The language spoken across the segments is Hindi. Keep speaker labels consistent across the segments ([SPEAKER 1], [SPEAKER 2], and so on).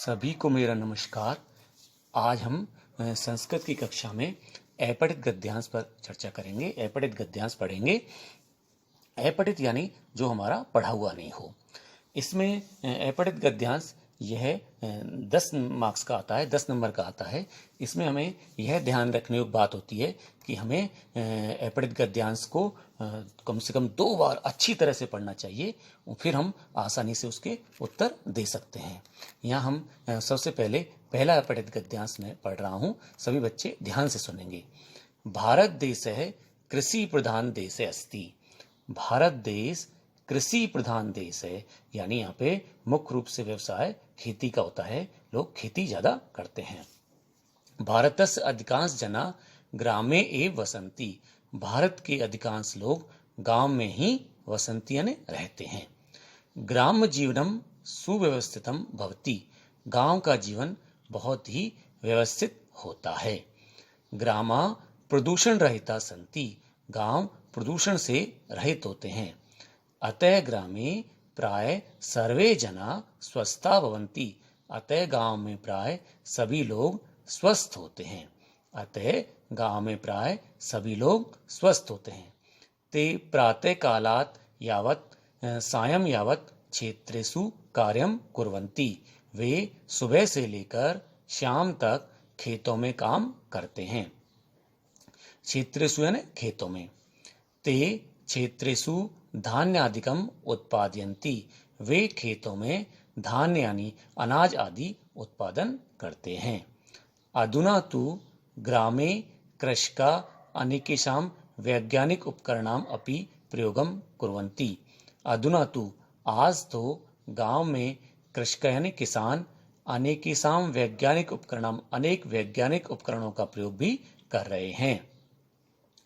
[SPEAKER 1] सभी को मेरा नमस्कार। आज हम संस्कृत की कक्षा में अपठित गद्यांश पर चर्चा करेंगे। अपठित गद्यांश पढ़ेंगे। अपठित यानी जो हमारा पढ़ा हुआ नहीं हो। इसमें अपठित गद्यांश यह 10 मार्क्स का आता है, 10 नंबर का आता है। इसमें हमें यह ध्यान रखने की बात होती है कि हमें अपठित गद्यांश को कम से कम 2 बार अच्छी तरह से पढ़ना चाहिए, फिर हम आसानी से उसके उत्तर दे सकते हैं। यहाँ हम सबसे पहले पहला अपठित गद्यांश में पढ़ रहा हूँ, सभी बच्चे ध्यान से सुनेंगे। भारत देश है कृषि प्रधान देश अस्ति। भारत देश कृषि प्रधान देश है, यानी यहाँ पे मुख्य रूप से व्यवसाय खेती का होता है, लोग खेती ज्यादा करते हैं। भारतस्य अधिकांश जना ग्रामे एव वसंती। भारत के अधिकांश लोग गांव में ही वसंती यानी रहते हैं। ग्राम जीवनम सुव्यवस्थितम भवति। गांव का जीवन बहुत ही व्यवस्थित होता है। ग्रामा प्रदूषण रहिता संति। गांव प्रदूषण से रहित होते हैं। अतः ग्रामे प्राय सर्वे जना स्वस्था भवन्ति। अतः गांव में प्राय सभी लोग स्वस्थ होते हैं। अतः गांव में प्राय सभी लोग स्वस्थ होते हैं। ते प्रातः कालात् यावत् सायं यावत् क्षेत्रेषु कार्यं कुर्वन्ति। वे सुबह से लेकर शाम तक खेतों में काम करते हैं। क्षेत्रेषु यानी खेतों में। ते क्षेत्रेषु धान्यादिकम उत्पादयन्ति। वे खेतों में धान्य यानी अनाज आदि उत्पादन करते हैं। अधुना तु ग्रामे कृषका अनेकेषां वैज्ञानिक उपकरणाम अपि प्रयोगम कुर्वन्ति। अधुना तु आज तो गांव में कृषक यानी किसान अनेकेषां वैज्ञानिक उपकरणाम अनेक वैज्ञानिक उपकरणों का प्रयोग भी कर रहे हैं।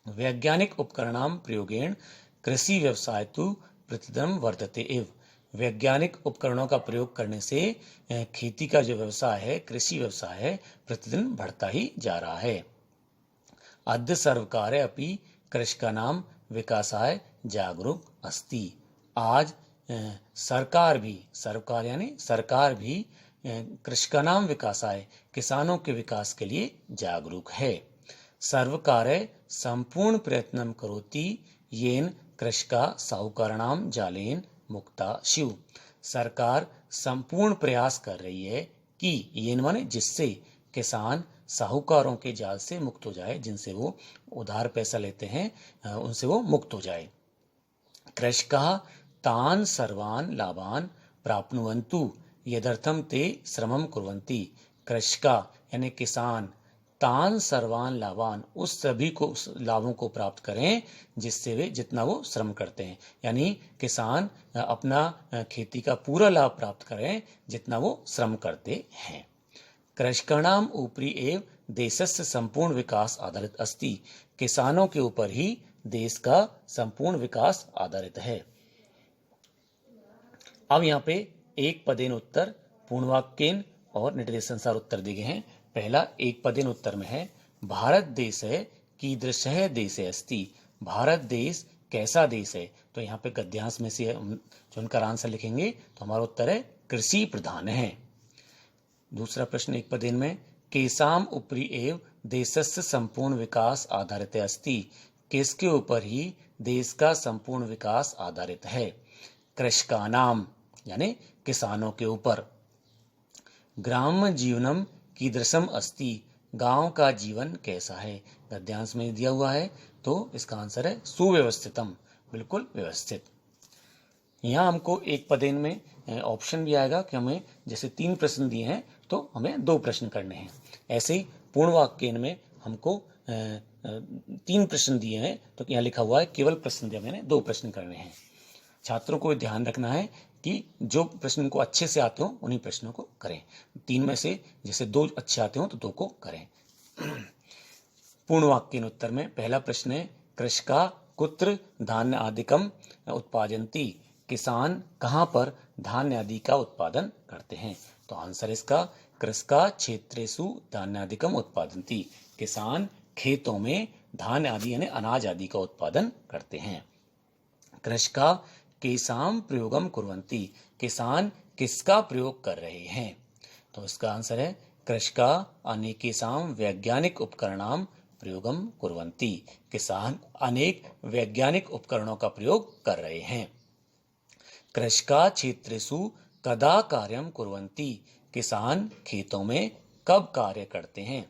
[SPEAKER 1] वैज्ञानिक उपकरणाम प्रयोगेण कृषि व्यवसाय तो प्रतिदिन वर्धते एव। वैज्ञानिक उपकरणों का प्रयोग करने से खेती का जो व्यवसाय है, कृषि व्यवसाय है, प्रतिदिन बढ़ता ही जा रहा है। अद्य सर्वकारे अपि कृषकाणाम विकासाय जागरूक अस्ति। आज सरकार यानी सरकार भी कृषकाणाम विकासाय किसानों के विकास के लिए जागरूक है। सर्वकारे संपूर्ण प्रयत्नं करोति येन कृषका साहूकाराणाम जालेन मुक्ता स्युः। सरकार संपूर्ण प्रयास कर रही है कि येन माने जिससे किसान साहूकारों के जाल से मुक्त हो जाए, जिनसे वो उधार पैसा लेते हैं उनसे वो मुक्त हो जाए। कृषका तान सर्वान लाभान प्राप्नुवन्तु यदर्थम ते श्रमम कुर्वन्ति। कृषका यानी किसान तान सर्वान लाभान उस सभी को लाभों को प्राप्त करें जिससे वे जितना वो श्रम करते हैं, यानी किसान अपना खेती का पूरा लाभ प्राप्त करें जितना वो श्रम करते हैं। कृषकाणाम ऊपरी एव देशस्य संपूर्ण विकास आधारित अस्ति। किसानों के ऊपर ही देश का संपूर्ण विकास आधारित है। अब यहाँ पे एक पदेन उत्तर पूर्णवाक्येन और निर्देशानुसार उत्तर दिए गए हैं। पहला एक पदेन उत्तर में है, भारत देश है कीदृशः देशे अस्ति। भारत देश कैसा देश है। तो यहाँ पे गद्यांश में से जो उनका आंसर लिखेंगे तो हमारा उत्तर है कृषि प्रधान है। दूसरा प्रश्न एक पदेन में, केसाम उपरि एव देशस्य संपूर्ण विकास आधारित अस्ति। किसके ऊपर ही देश का संपूर्ण विकास आधारित है। कृषकानाम यानी किसानों के ऊपर। ग्राम जीवनम कीदृशम अस्ति। गांव का जीवन कैसा है। गद्यांश में दिया हुआ है तो इसका आंसर है सुव्यवस्थितम, बिल्कुल व्यवस्थित। यहाँ हमको एक पदेन में ऑप्शन भी आएगा कि हमें जैसे 3 प्रश्न दिए हैं तो हमें 2 प्रश्न करने हैं। ऐसे ही पूर्ण वाक्यन में हमको 3 प्रश्न दिए हैं तो यहाँ लिखा हुआ है केवल प्रश्न दिया मैंने 2 प्रश्न करने हैं। छात्रों को ध्यान रखना है कि जो प्रश्न को अच्छे से आते हो उन्हीं प्रश्नों को करें। 3 में से जैसे 2 अच्छे आते हो तो 2 को करें। पूर्ण वाक्य उत्तर में पहला प्रश्न है, कृषका कुत्र धान्य आदिकम उत्पादयन्ति। किसान कहाँ पर धान्य आदि का उत्पादन करते हैं। तो आंसर इसका कृषका क्षेत्रेषु धान्यादिकम उत्पादयन्ति। किसान खेतों में धान्य आदि यानी अनाज आदि का उत्पादन करते हैं। कृषका केसाम प्रयोगम कुर्वन्ति। किसान किसका प्रयोग कर रहे हैं। तो इसका आंसर है कृषका अनेकेषां वैज्ञानिक उपकरणां प्रयोगम कुर्वन्ति। किसान अनेक वैज्ञानिक उपकरणों का प्रयोग कर रहे हैं। कृषका क्षेत्रेषु कदा कार्यं कुर्वन्ति। किसान खेतों में कब कार्य करते हैं।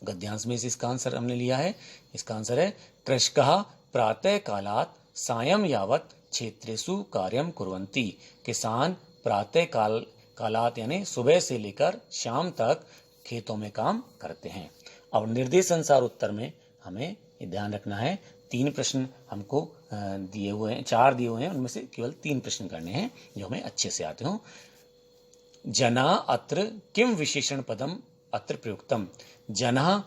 [SPEAKER 1] गद्यांश में से इसका आंसर हमने लिया है। इसका आंसर है कृषकः प्रातः कालात् सायं यावत् क्षेत्रेषु कार्यं कुर्वन्ति। किसान प्रातः कालात यानी सुबह से लेकर शाम तक खेतों में काम करते हैं। और निर्देशानुसार उत्तर में हमें ध्यान रखना है 3 प्रश्न हमको दिए हुए हैं, 4 दिए हुए हैं, उनमें से केवल 3 प्रश्न करने हैं जो हमें अच्छे से आते हों। जना अत्र किम विशेषण पदम अत्र प्रयुक्तम। जना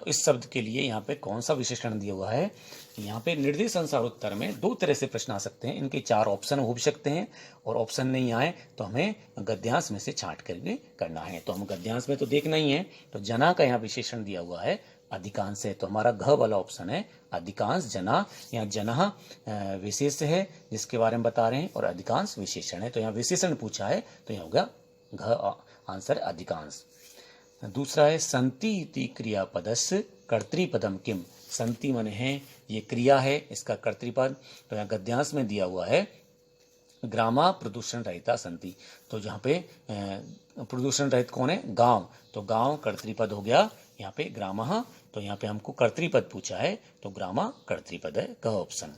[SPEAKER 1] इस शब्द के लिए यहाँ पे कौन सा विशेषण दिया हुआ है। यहाँ पे निर्देशानुसार उत्तर में 2 तरह से प्रश्न आ सकते हैं। इनके 4 ऑप्शन हो भी सकते हैं और ऑप्शन नहीं आए तो हमें गद्यांश में से छांट करके करना है। तो हम गद्यांश में तो देखना ही है। तो जना का यहाँ विशेषण दिया हुआ है अधिकांश है, तो हमारा घ वाला ऑप्शन है अधिकांश जना। यहाँ जना विशेष है जिसके बारे में बता रहे हैं और अधिकांश विशेषण है, तो यहाँ विशेषण पूछा है तो यहाँ होगा घ आंसर अधिकांश। दूसरा है संति इति क्रियापदस्य कर्तृपदम किम। संति माने है ये क्रिया है, इसका कर्तृपद। तो यहाँ गद्यांश में दिया हुआ है ग्रामा प्रदूषण रहिता संति। तो जहाँ पे प्रदूषण रहित कौन है, गांव, तो गांव कर्तृपद हो गया यहाँ पे ग्रामा। तो यहाँ पे हमको कर्तृपद पूछा है तो ग्रामा कर्तृपद है, क ऑप्शन।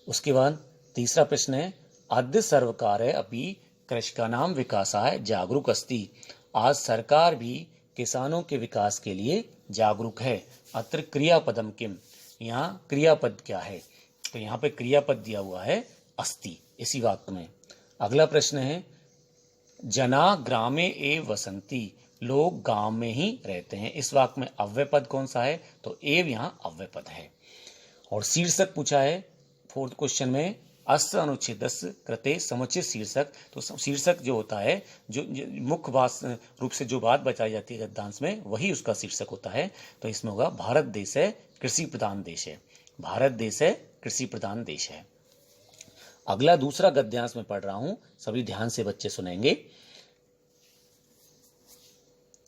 [SPEAKER 1] उसके बाद तीसरा प्रश्न है अद्य सर्वकार अपि कृषकाणां विकासाय जागरूक अस्ति। आज सरकार भी किसानों के विकास के लिए जागरूक है। अत्र क्रियापदम किम। यहाँ क्रियापद क्या है, तो यहाँ पे क्रियापद दिया हुआ है अस्ति इसी वाक्य में। अगला प्रश्न है जना ग्रामे एव वसंती। लोग गांव में ही रहते हैं। इस वाक्य में अव्यय पद कौन सा है, तो एव यहाँ अव्यय पद है। और शीर्षक पूछा है 4th क्वेश्चन में अस्य अनुच्छेदस्य कृते समुचित शीर्षक। तो शीर्षक जो होता है जो मुख्य बात रूप से जो बात बताई जाती है गद्यांश में वही उसका शीर्षक होता है। तो इसमें होगा भारत देश है कृषि प्रधान देश है। भारत देश है कृषि प्रधान देश है। अगला दूसरा गद्यांश में पढ़ रहा हूं, सभी ध्यान से बच्चे सुनेंगे।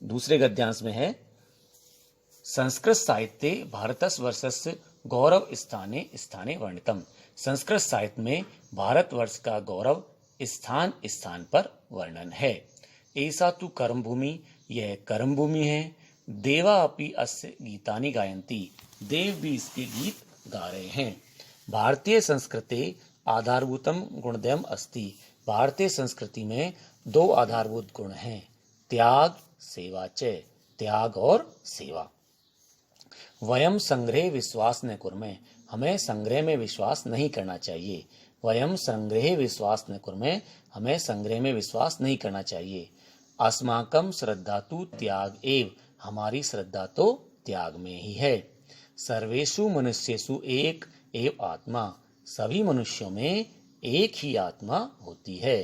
[SPEAKER 1] दूसरे गद्यांश में है संस्कृत साहित्य भारतवर्षस्य गौरव स्थाने स्थाने वर्णितम। संस्कृत साहित्य में भारतवर्ष का गौरव स्थान स्थान पर वर्णन है। ऐसा तु कर्म भूमि, यह कर्म भूमि है। देवा अपि अस्य गीतानि गायन्ति। देव भी इसके गीत गा रहे हैं। भारतीय संस्कृति आधारभूतम गुणद्वयम अस्ति। भारतीय संस्कृति में 2 आधारभूत गुण हैं, त्याग सेवा च। त्याग और सेवा। वयम संग्रहे विश्वास न कुर्मे। हमें संग्रह में विश्वास नहीं करना चाहिए। वयम संग्रहे विश्वास न कुर्मे। हमें संग्रह में विश्वास नहीं करना चाहिए। अस्माकं श्रद्धा तु त्याग एव। हमारी श्रद्धा तो त्याग में ही है। सर्वेषु मनुष्येषु एक एव आत्मा। सभी मनुष्यों में एक ही आत्मा होती है।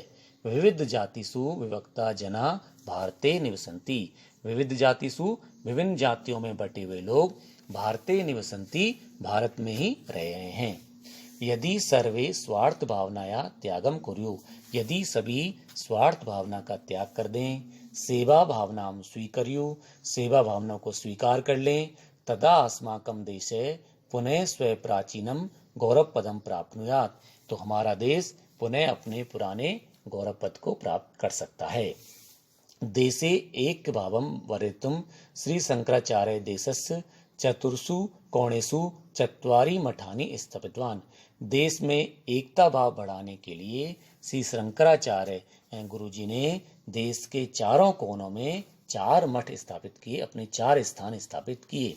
[SPEAKER 1] विविध जातिषु विभक्ता जना भारते निवसन्ति। विविध जातिषु विभिन्न जातियों में बटे हुए लोग भारते निवसन्ति भारत में ही रहे हैं। यदि सर्वे स्वार्थ भावनाया त्यागम कुर्यु। यदि सभी स्वार्थ भावना का त्याग कर दें, सेवा भावना स्वीकर्यु, सेवा भावना को स्वीकार कर लें, तदा अस्माकं देशे पुनः स्व प्राचीनम गौरव पदम प्राप्नुयात्। तो हमारा देश पुनः अपने पुराने गौरव पद को प्राप्त कर सकता है। देशे एक भावम वरेतुम श्री शंकराचार्य देशस्य चतुर्षु कोणेषु चत्वारि मठानि स्थापितवान। देश में एकता भाव बढ़ाने के लिए श्री शंकराचार्य गुरुजी ने देश के चारों कोनों में 4 मठ स्थापित किए, अपने 4 स्थान स्थापित किए।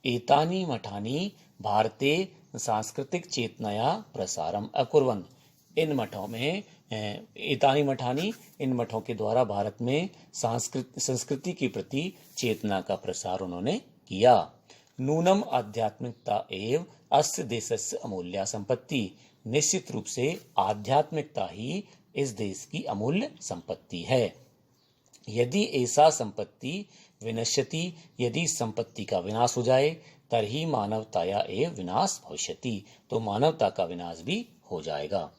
[SPEAKER 1] एतानि मठानि भारते सांस्कृतिक चेतनाया प्रसारम अकुर्वन्। इन मठों में एतानि मठानी, इन मठों के द्वारा भारत में संस्कृति के प्रति चेतना का प्रसार उन्होंने किया। नूनम आध्यात्मिकता एवं अस्य देशस्य अमूल्य संपत्ति। निश्चित रूप से आध्यात्मिकता ही इस देश की अमूल्य संपत्ति है। यदि ऐसा संपत्ति विनश्यति, यदि संपत्ति का विनाश हो जाए, तरही मानवताया एव विनाश भविष्यति। तो मानवता का विनाश भी हो जाएगा।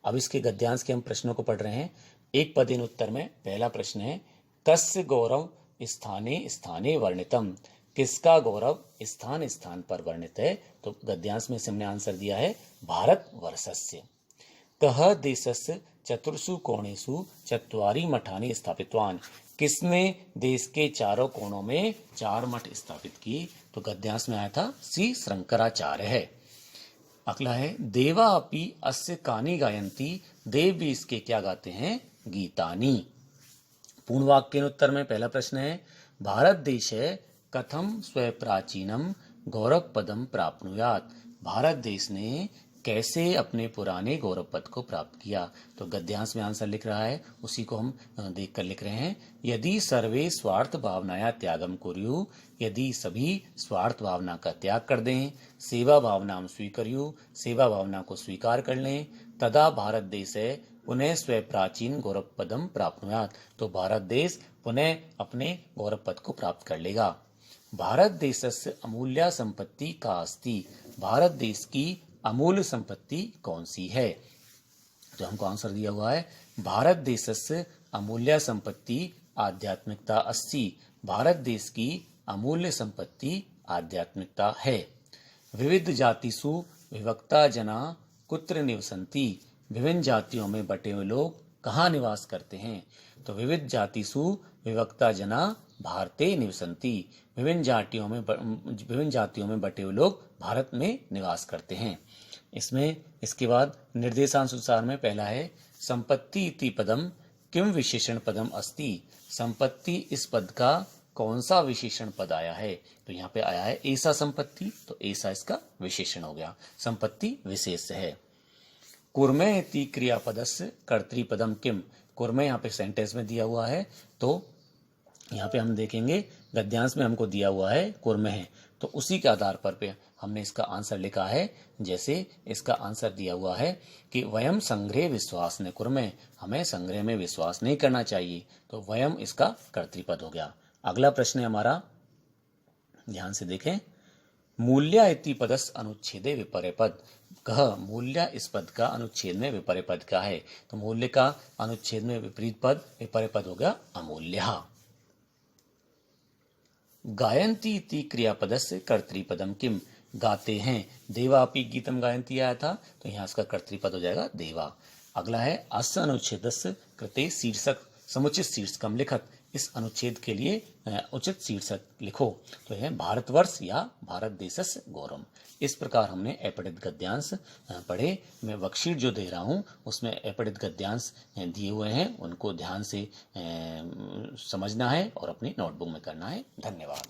[SPEAKER 1] अब इसके गद्यांश के हम प्रश्नों को पढ़ रहे हैं। एक पदेन उत्तर में पहला प्रश्न है कस्य गौरव स्थाने स्थाने वर्णितम, किसका गौरव स्थान स्थान पर वर्णित है। तो गद्यांश में से हमने आंसर दिया है भारत वर्षस्य। कह देशस्य चतुर्षु कोणेषु चत्वारि मठानि स्थापितवान, किसने देश के चारों कोणों में 4 मठ स्थापित किए। तो गद्यांश में आया था श्री शंकराचार्य है। अगला है देवा अपि अस्य कानि गायन्ति, देव भी इसके क्या गाते हैं, गीतानि। पूर्ण वाक्य उत्तर में पहला प्रश्न है भारत देश कथम स्व प्राचीनम गौरव पदम प्राप्नुयात, भारत देश ने कैसे अपने पुराने गौरव पद को प्राप्त किया। तो गद्यांश में आंसर लिख रहा है, उसी को हम देखकर लिख रहे हैं। यदि सर्वे स्वार्थ भावनाया त्यागम कुर्यु, यदि सभी स्वार्थ भावना का त्याग कर दें, सेवा भावना स्वीकर्यु, सेवा भावना को स्वीकार कर लें, तदा भारत देश पुनः स्व प्राचीन गौरव पदम प्राप्नुयात, तो भारत देश पुनः अपने गौरव पद को प्राप्त कर लेगा। भारत देशस्य अमूल्य संपत्ति का अस्ति, भारत देश की अमूल्य संपत्ति कौन सी है। तो हमको आंसर दिया हुआ है भारत देशस्य अमूल्य संपत्ति आध्यात्मिकता अस्ति, भारत देश की अमूल्य संपत्ति आध्यात्मिकता है। विविध जातिषु विभक्ता जना कुत्र निवसन्ति, विभिन्न जातियों में बटे हुए लोग कहाँ निवास करते हैं। तो विविध जातिषु विभक्ता जना भारते निवसन्ति, विभिन्न जातियों में बटे हुए लोग भारत में निवास करते हैं। इसमें इसके बाद निर्देशानुसार में पहला है संपत्ति इति पदम किम विशेषण पदम अस्ति, संपत्ति इस पद का कौन सा विशेषण पद आया है। तो यहाँ पे आया है ऐसा संपत्ति, तो ऐसा इसका विशेषण हो गया, संपत्ति विशेष है। कुर्मे इति क्रियापदस्य कर्तृपदम किम, कुर्मे यहाँ पे सेंटेंस में दिया हुआ है, तो यहाँ पे हम देखेंगे गद्यांश में हमको दिया हुआ है कुर्मे है, तो उसी के आधार पर पे हमने इसका आंसर लिखा है। जैसे इसका आंसर दिया हुआ है कि वयम संग्रह विश्वास ने कुर्मे, हमें संग्रह में विश्वास नहीं करना चाहिए, तो वयम इसका कर्तृपद हो गया। अगला प्रश्न है हमारा, ध्यान से देखें, मूल्य इति पदस अनुच्छेदे विपर्य पद, कह मूल्य इस पद का अनुच्छेद में विपर्य पद का है। तो मूल्य का अनुच्छेद में विपरीत पद विपर्य पद हो गया अमूल्य। गायन्ति इति क्रियापदस्य कर्तृपदम किम, गाते हैं, देवापि गीतम गायन्ति आया था, तो यहाँ इसका कर्तृपद हो जाएगा देवा। अगला है अस्य अनुच्छेदस्य कृते शीर्षक समुचित शीर्षकम लिखत, इस अनुच्छेद के लिए उचित शीर्षक लिखो। तो यह भारतवर्ष या भारत देशस्य गौरव। इस प्रकार हमने अपठित गद्यांश पढ़े। मैं वर्कशीट जो दे रहा हूँ उसमें अपठित गद्यांश दिए हुए हैं, उनको ध्यान से समझना है और अपनी नोटबुक में करना है। धन्यवाद।